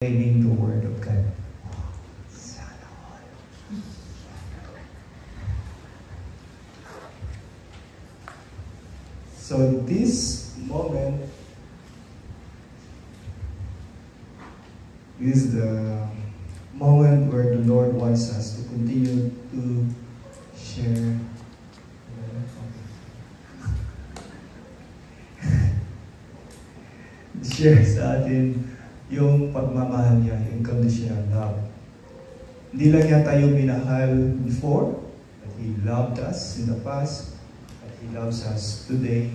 proclaiming the Word of God. Sana all. So this moment is the moment where the Lord wants us to continue to share sa atin yung pagmamahal niya, yung conditional love. Hindi lang niya tayo minahal before, but He loved us in the past, but He loves us today,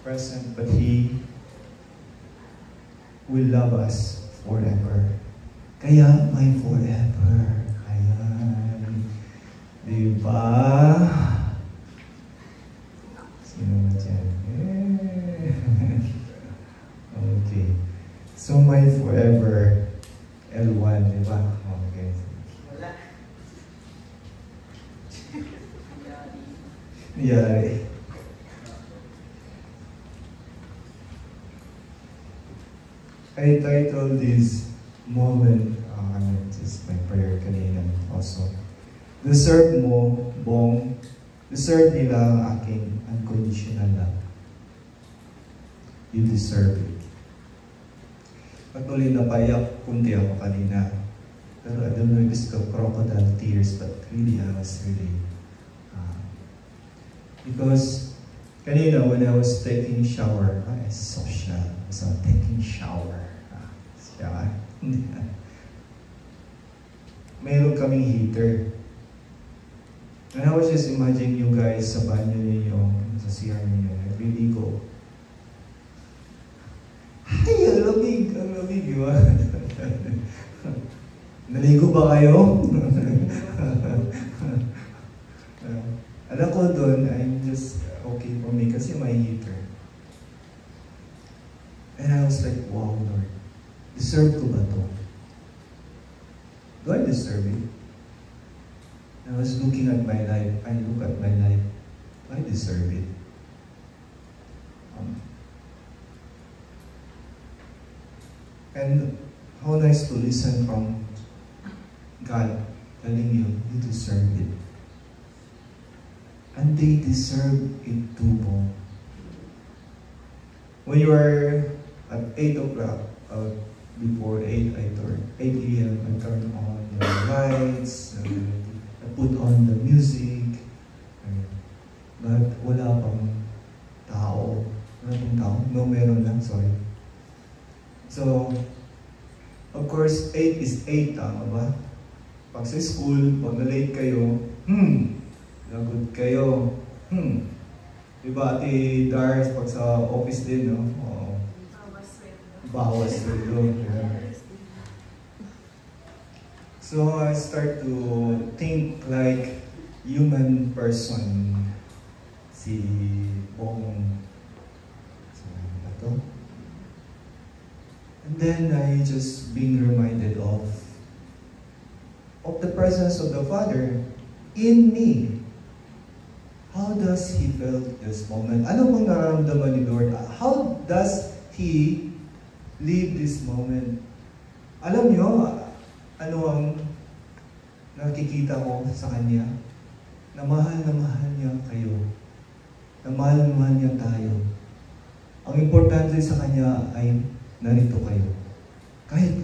present, but He will love us forever. Kaya may forever. Ayan. Diba? Sino na dyan? Okay. So may forever L1, diba? Okay. Wala. Yari. I titled this moment, just my prayer kanina also. Deserve mo, Bong, deserve nila ang aking unconditional love. You deserve it. Patuloy na payak kunti ako kanina. Pero I don't know if it's crocodile tears, but really I was really because kanina when I was taking shower, I social. So taking shower. Shower. Mayroon kaming heater. And I was just imagining you guys sa banyo ninyo, sa CR ninyo, nagliligo. Ay, ang lamig, di ba? Naligo ba kayo? Alam ko doon, I'm just okay for me kasi may heater. And I was like, wow, Lord, deserve ko ba to? Do I deserve it? And I was looking at my life, I look at my life, I deserve it. And how nice to listen from God telling you, you deserve it. And they deserve it too, Bong. When you are at 8 o'clock, before 8, 8 a.m., I turn on the lights, I put on the music, but wala pang tao. Wala pang tao? No, meron lang, sorry. So, of course, 8 is 8, tama ba? Pag sa school, pag na-late kayo, lagot kayo, Diba, Ate Dars, pag sa office din, no? Oo. Bawas sweldo. So, I start to think like human person. Si Bong. Ano to? And then I just being reminded of the presence of the Father in me. How does He felt this moment? Ano bang nararamdaman ni Lord? How does He live this moment? Alam niyo, ano ang nakikita ko sa Kanya? Na mahal niya kayo. Na mahal niya tayo. Ang importante sa Kanya ay narito kayo. Kahit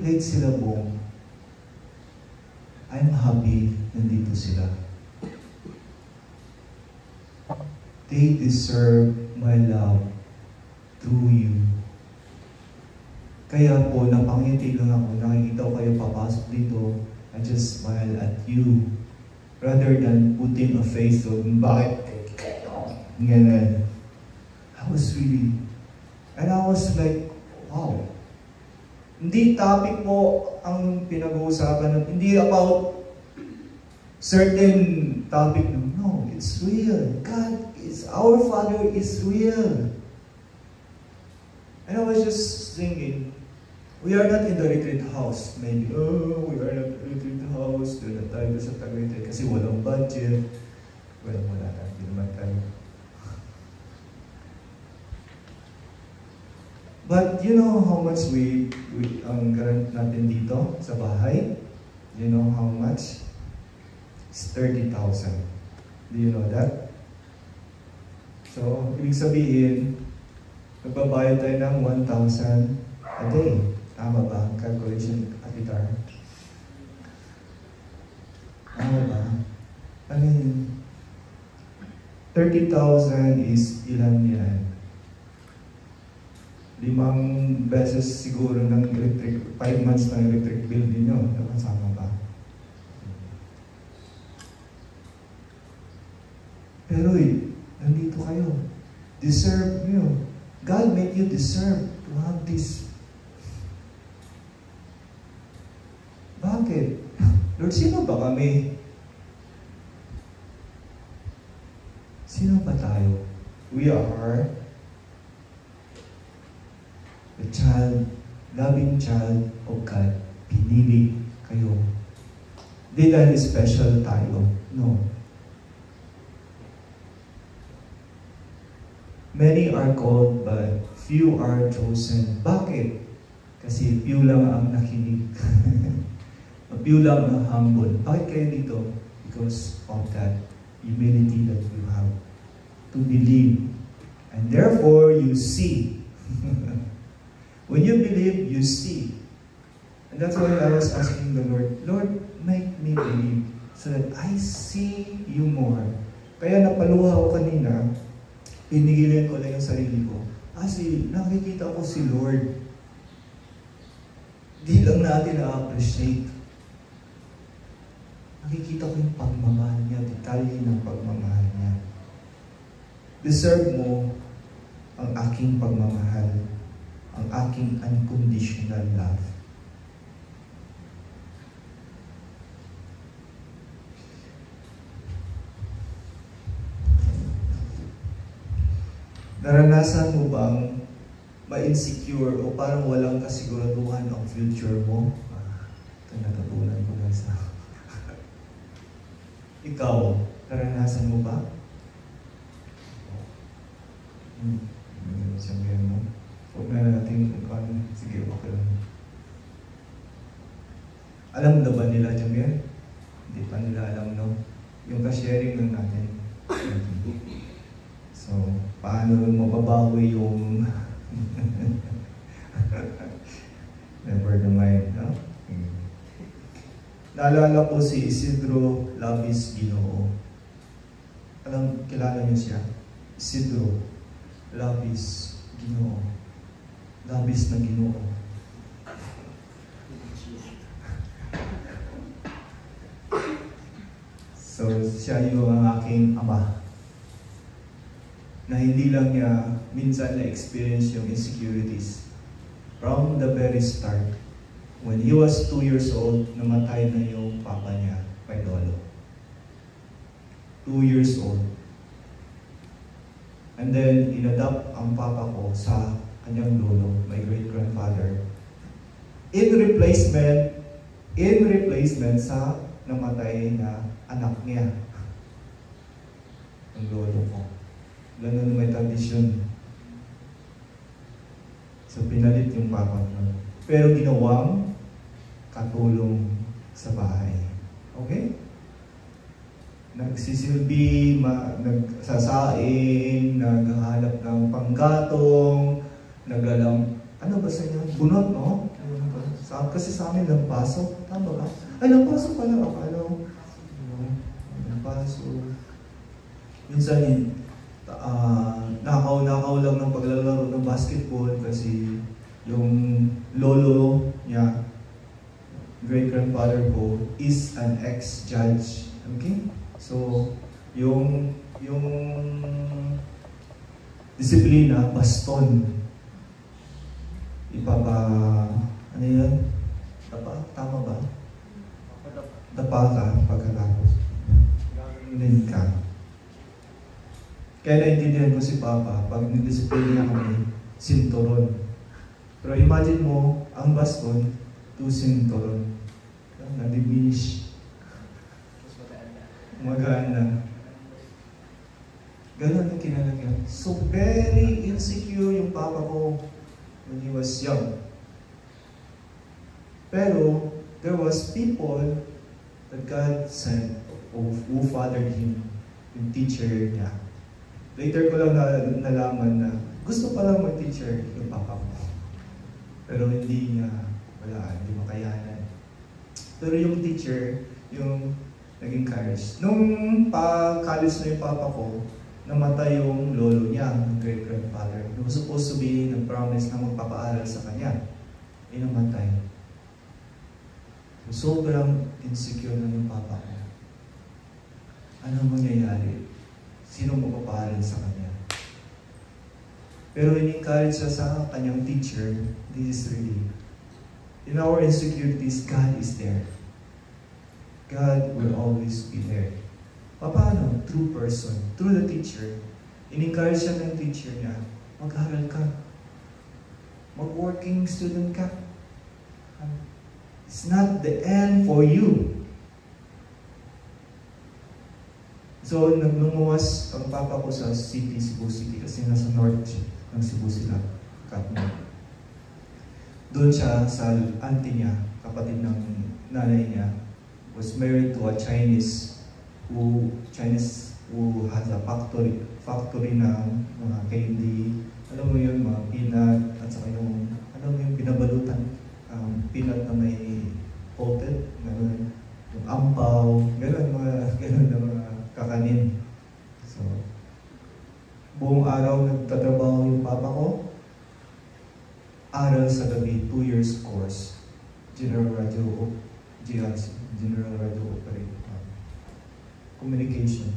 late sila, Bong, I'm happy nandito sila. They deserve my love through you. Kaya po, napangiti lang ako, nakikita ko kayo papasok dito, I just smile at you. Rather than putting a face of, bakit kayo? Ganun. I was really, and I was like, wow. Hindi topic mo ang pinag-uusapan, hindi about certain topic. No, it's real. God is, our Father is real. And I was just thinking, we are not in the retreat house. Maybe, we are not in the retreat house. Doon na tayo sa Tagaytay kasi walang budget. Wala na, hindi naman tayo. But you know how much ang grant natin dito sa bahay? You know how much? It's 30,000. Do you know that? So, ibig sabihin, magbabayad tayo ng 1,000 a day. Tama ba? Calculation at guitar. Tama ba? I mean, 30,000 is ilan yan? 5 beses siguro ng electric, 5 months ng electric bill ninyo. Nakasama ba? Pero nandito kayo. Deserve nyo. God made you deserve to have this. Bakit? Lord, sino ba kami? Sino ba tayo? We are the child, loving child of God. Pinili kayo. Di dahil special tayo. No. Many are called, but few are chosen. Bakit? Kasi few lang ang nakinig. Few lang ang humble. Bakit kayo dito? Because of that humility that you have to believe. And therefore, you see. When you believe, you see. And that's why I was asking the Lord, Lord, make me believe so that I see you more. Kaya napaluha ako kanina, pinigilan ko lang yung sarili ko. Kasi nakikita ko si Lord. Di lang natin na-appreciate. Nakikita ko yung pagmamahal niya, detalye ng pagmamahal niya. Deserve mo ang aking pagmamahal, ang aking unconditional love. Naranasan mo bang ma-insecure o parang walang kasiguraduhan ang future mo? Ito natutunan ko na sa... Ikaw, naranasan mo ba? Sabihin mo. Huwag na natin kung ano. Sige, okay lang. Alam na ba nila, Jamir? Hindi pa nila alam, no? Yung ka-sharing lang natin. So, paano mababawi yung never mind, no? Naalala ko si Isidro Labis Ginoo. Kilala niyo siya? Isidro Labis Ginoo. Labis na Ginoo. So, siya yung aking ama. Na hindi lang niya minsan na-experience yung insecurities. From the very start, when he was 2 years old, namatay na yung papa niya, kay Lolo. 2 years old. And then, inadapt ang papa ko sa kanyang lolo, my great-grandfather. In replacement sa namatay na anak niya. Ang lolo ko. Ganun may tradisyon. So, pinalit yung papa ko. Pero ginawang katulong sa bahay. Okay? Nagsisilbi, nagsasaing, naghahanap ng panggatong, nagalang, ano ba sa inyo? Bunot, no? Kasi sa amin, lampaso. Tama ba? Ay, lampaso pala. Akala ko. Lampaso. Minsan, nakaw lang ng paglalaro ng basketball kasi yung lolo niya, great-grandfather ko, is an ex-judge. Okay? So, yung disiplina, baston. Ano yun? Tama ba? Dapa ka pagkatapos. Ganun ka. Kaya naintindihan ko si Papa, pag nidisiplina kami, sinturon. Pero imagine mo, ang baston, 2 sinturon. Na-diminish. Magaan na. Ganun ang kinalagyan. So very insecure yung Papa ko. when he was young. Pero there was people that God sent who fathered him, yung teacher niya. Later ko lang nalaman na gusto pala mag-teacher yung papa ko. Pero hindi makayanan. Pero yung teacher, yung naging courage. Nung college na yung papa ko, namatay yung lolo niya, yung great-grandfather. He was supposed to be nag-promise na magpapaaral sa kanya. Namatay. Sobrang insecure na yung papa ko. Ano mangyayari? Sino magpapaaral sa kanya? Pero in-encourage siya sa kanyang teacher, this is really, in our insecurities, God is there. God will always be there. Paano? Through person, through the teacher. In-encourage siya ng teacher niya, mag-aral ka. Mag-working student ka. It's not the end for you. So, nagmumuwas ang papa ko sa city, Cebu City, kasi nasa north ng Cebu sila, Katmon. Doon siya sa auntie niya, kapatid ng nanay niya, was married to a Chinese who has a factory ng mga candy, alam mo yun, mga peanut, at saka yung, alam mo yung pinabalutan, peanut na may coated, gano'n, yung ampaw, gano'n na mga kakanin. So, buong araw nagtatrabaho yung papa ko, aral sa gabi, 2 years course, General Radio Operator, Communication.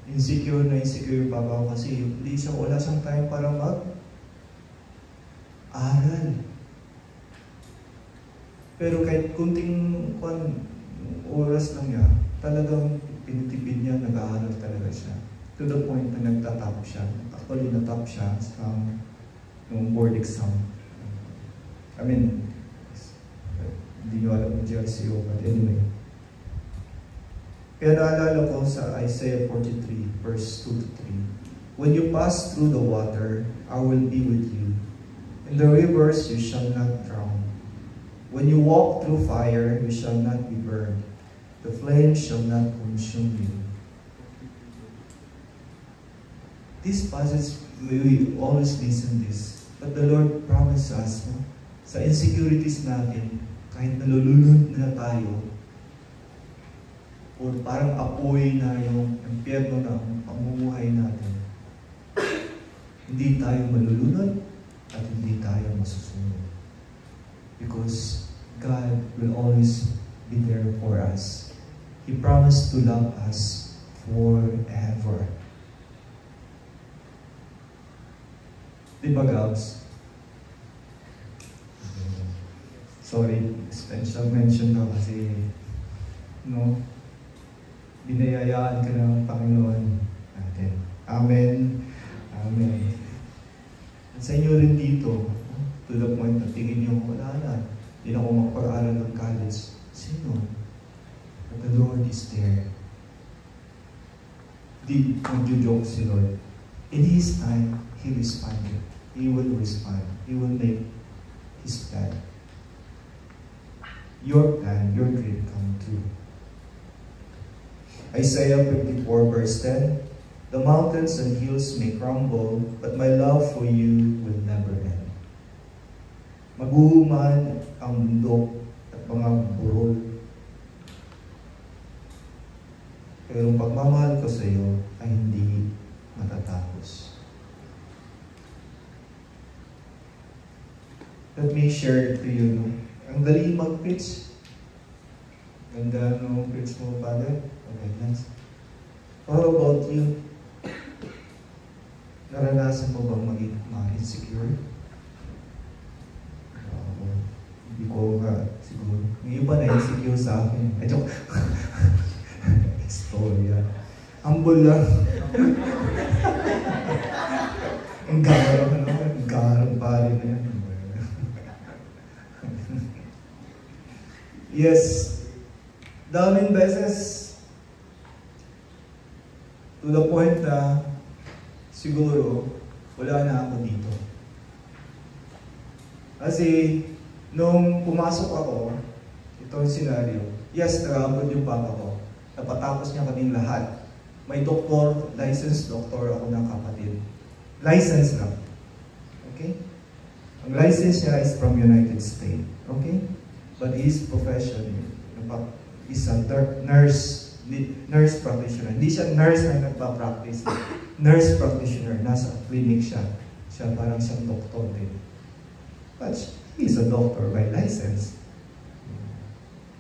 Insecure yung papa ko kasi wala siyang time para mag-aral. Pero kahit kunting oras lang niya, talagang pinitipid niya, nag-aaral talaga siya. To the point na nagtatap siya. Actually, natap siya sa nung board exam. I mean, hindi nyo alam yung GRCO, but anyway. Kaya naalala ko sa Isaiah 43, verse 2 to 3. When you pass through the water, I will be with you. In the rivers, you shall not drown. When you walk through fire, you shall not be burned. The flame shall not consume you. This passage, we always listen this. But the Lord promised us, no? Sa insecurities natin, kahit nalulunod na tayo, o parang apoy na yung impyerno na ang pamumuhay natin, hindi tayo malulunod at hindi tayo masusunod. Because God will always be there for us. He promised to love us forever. Diba, Gabs? Sorry, special mention na kasi, no? Binayayaan ka ng Panginoon natin. Amen. Amen. At sa inyo rin dito, to the point na tingin nyo, wala na. Hindi na ako magpag-aral ng college. Sino? But the Lord is there. Di mag-joke si Lord. In His time, He responded. He will respond. He will make His plan. Your plan, your dream come true. Isaiah 54 verse 10, the mountains and hills may crumble, but my love for you will never end. Maguhuman ang bundok at mga burol. Pero ang pagmamahal ko sa iyo ay hindi matatapos. Let me share to you, no? Ang dali mag-preach. Ganda no preach mo, Father. Okay, nice. How about you? Naranasan mo bang maging insecure? Hindi ko nga siguro. Yung iba na insecure sa akin. Ay, joke. Istorya. Humble lang. Ang garang pare na yan. Yes, daming beses to the point na siguro wala na ako dito. Kasi, nung pumasok ako, ito ang senaryo, yes, nag-abroad yung papa ko. Napatapos niya kaming lahat. May doktor, licensed doctor ako ng kapatid. License lang. Okay? Ang license niya is from United States. Okay? But his profession is a nurse practitioner. Hindi siya nurse na nagpa-practice. Nurse practitioner. Nasa clinic siya. Siya parang siyang doktor din. But he's a doctor by license.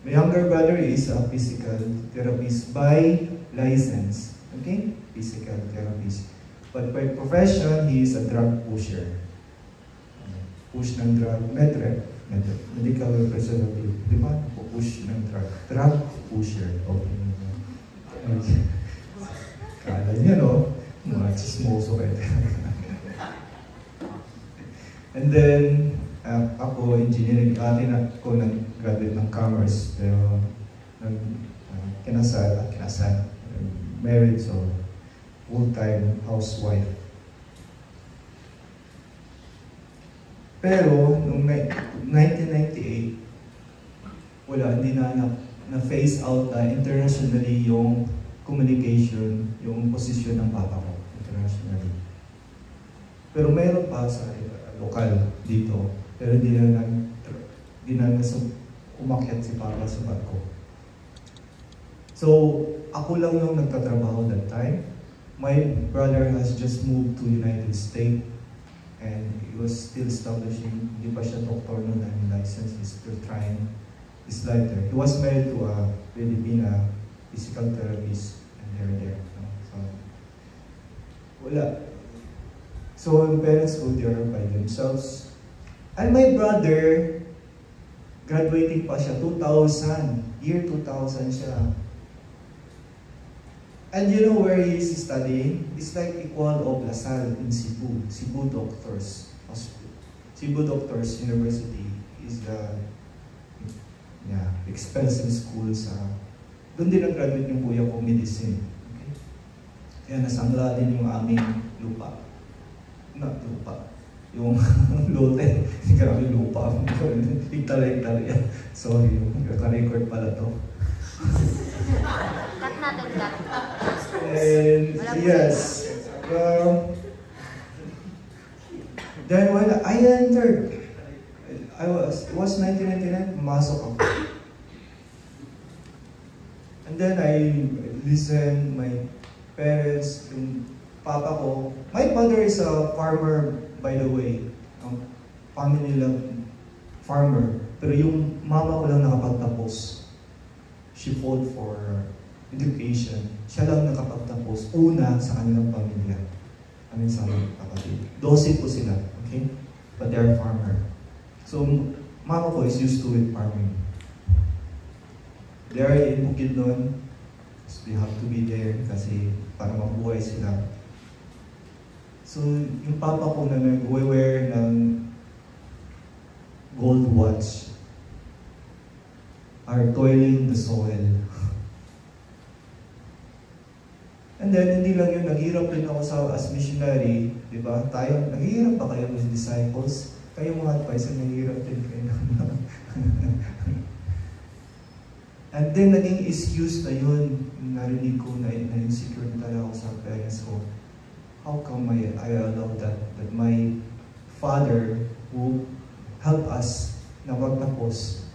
My younger brother is a physical therapist by license. Okay? Physical therapist. But by profession, he is a drug pusher. Push ng drug, medical representative. Di ba? Push ng drug. Drug pusher. Okay. Kala niya, no? Mga chismoso kayo. And then, ako, engineering, ako nag-graduate ng commerce. Pero, kinasal, married, so, full-time housewife. Pero, noong 1998, wala, hindi na-phase out na internationally yung communication, yung posisyon ng papa ko, internationally. Pero meron pa sa lokal dito, pero hindi na umakyat si papa sa barko. So, ako lang yung nagtatrabaho that time. My brother has just moved to United States and he was still establishing, hindi pa siya doctor noon and licensed, he's still trying his life there. He was married to a Filipina physical therapist and there. So, wala. So, yung parents go there by themselves. And my brother, graduating pa siya, 2000, year 2000 siya. And you know where he is studying? It's like equal of LaSalle in Cebu. Cebu Doctors Hospital. Cebu Doctors University is the expensive school sa... Doon din nag-graduate yung kuya ko, medicine. Okay? Kaya nasangla din yung aming lupa. Not lupa. Yung lote. Grabe lupa. Hektar-hektar yan. Sorry, naka-record pala to. Cut natin, cut. And yes, then when I entered, it was 1999, pumasok ako. And then I listened, my parents, yung papa ko. My father is a farmer, by the way. Family lang, farmer. Pero yung mama ko lang nakapagtapos. She fought for education. Siya lang nakapagtapos. Una sa kanilang pamilya. Amin sa mga kapatid. 12 po sila. Okay? But they're farmer. So, mama ko is used to it farming. They're in Bukidnon. So they have to be there kasi para mabuhay sila. So, yung papa ko na nag-wear ng gold watch are toiling the soil. And then, hindi lang yun, naghirap din ako as missionary, di ba? Tayo, naghihirap pa kayo as disciples? Kayo mga advisor, naghihirap din kayo. And then, naging excuse na yun, narinig ko na insecure na talaga ako sa parents ko. How come I allow that my father who helped us na magtapos,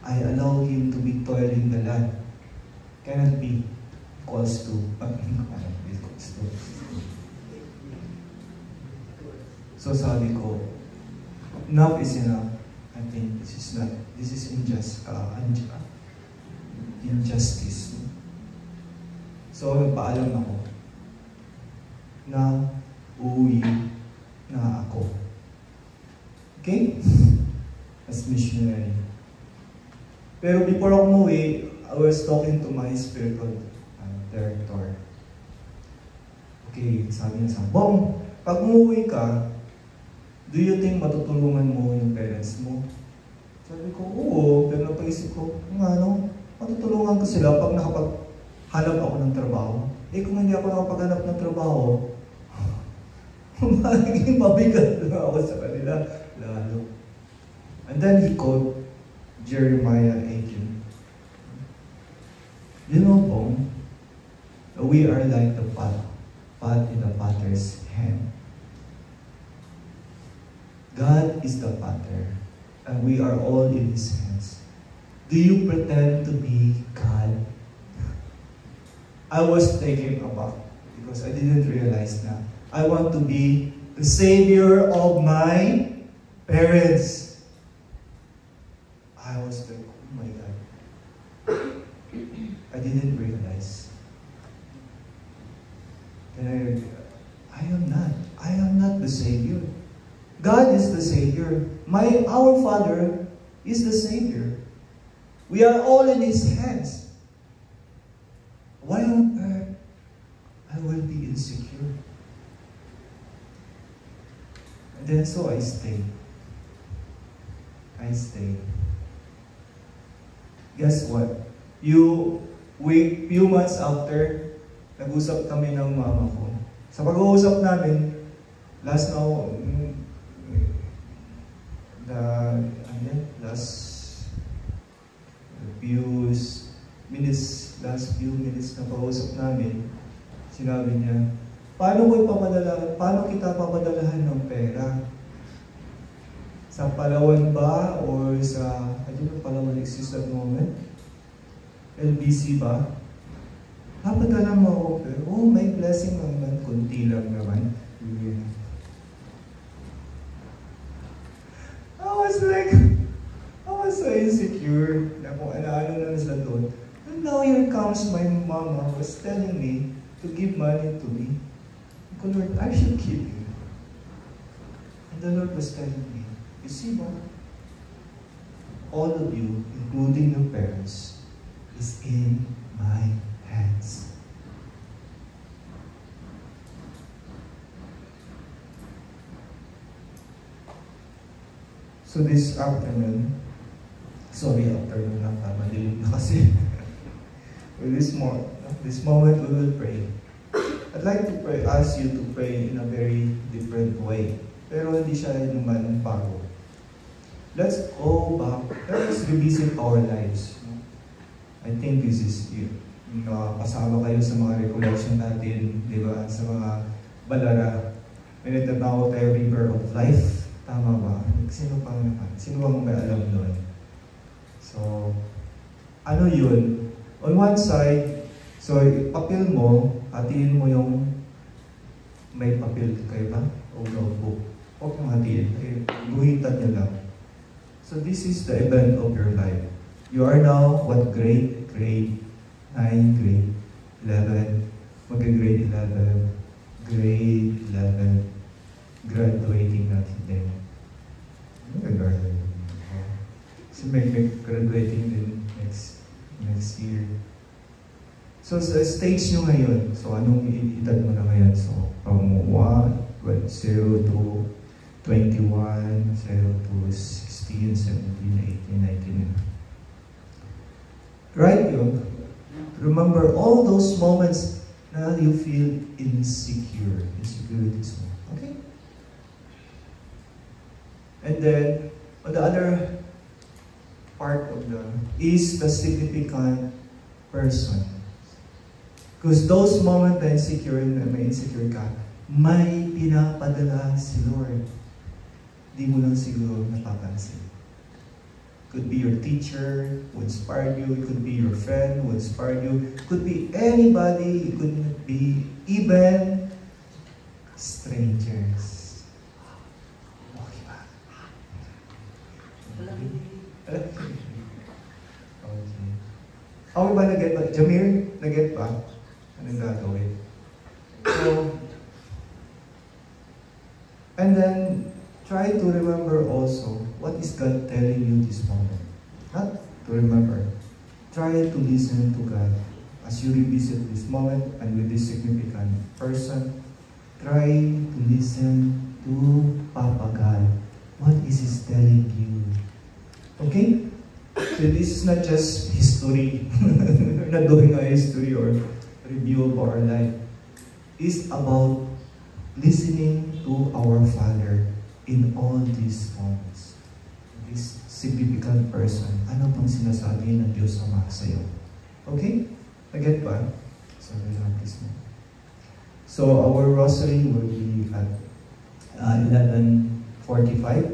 I allow him to be toiling the land. Cannot be. Calls to. So sabi ko, enough is enough. I think this is injustice. So nagpaalam ako na uuwi na ako. Okay? As missionary. Pero before ako umuwi, I was talking to my spiritual director. Okay, sabi niya sa Bong, pag umuwi ka, do you think matutulungan mo yung parents mo? Sabi ko, oo, pero napaisip ko, matutulungan ko sila pag nakapaghanap ako ng trabaho. Eh kung hindi ako nakapaghanap ng trabaho, magiging mabigat na ako sa kanila. Lalo. And then he quote Jeremiah 18. You know, Bong, we are like the pot in the potter's hand. God is the potter, and we are all in His hands. Do you pretend to be God? I was taken aback because I didn't realize that I want to be the savior of my parents. I was like, oh my God. I didn't realize. And I am not the savior. God is the savior. Our Father is the savior. We are all in His hands. Why on earth I will be insecure? And then so I stayed. Guess what? Few months after, nag-usap kami ng mama ko. Sa pag-uusap namin, last few minutes na pag-uusap namin, sinabi niya, paano kita papadalahan ng pera? Sa Palawan ba? Or sa, I don't know, Palawan exists at the moment? LBC ba? Papadala mo ako, pero may blessing naman, kunti lang naman. Yeah. I was so insecure na kung ano na sila doon. And now here comes my mama was telling me to give money to me. Ko, Lord, I should give you. And the Lord was telling me, you see, Mom, all of you, including your parents, is in my hands. So this afternoon lang, madilim na kasi. With this moment we will pray. I'd like to ask you to pray in a very different way. Pero hindi siya naman bago. Let's go back. Let's revisit our lives. I think this is kasama kayo sa mga recollection natin, di ba? Sa mga balara. May nagtatawag tayo river of life. Tama ba? Sino bang may alam nun? So, ano yun? On one side, so papel mo, hatiin mo yung may papel kayo ba? O notebook. Huwag mong hatiin. Guhitan nyo lang. So this is the event of your life. You are now, what grade? Grade 9, grade 11. Mag-grade 11. Grade 11. Graduating natin din. So may graduating din next year. So sa stage nyo ngayon, so anong edad mo na ngayon? So from 0 to 21, 0 to 16, 17, 18, 19. Right yun? Remember all those moments na you feel insecurities mo. Okay? And then, on the other part of is the significant person. Because those moments na may insecure ka, may pinapadala si Lord. Di mo lang siguro napapansin. Could be your teacher who inspired you. It could be your friend who inspired you. It could be anybody. It could be even strangers. Okay ba? Okay. Ako ba nag-get ba? Jamir, nag-get ba? Anong gagawin? So, and then, try to remember also, what is God telling you this moment? Not to remember. Try to listen to God. As you revisit this moment and with this significant person, try to listen to Papa God. What is He telling you? Okay? So this is not just history. We're not doing a history or review of our life. It's about listening to our Father in all these moments. This significant person, ano pang sinasabi ng Diyos Ama sa iyo? Okay? Again ba? Sabi lang, please mo. So our rosary will be at 11:45.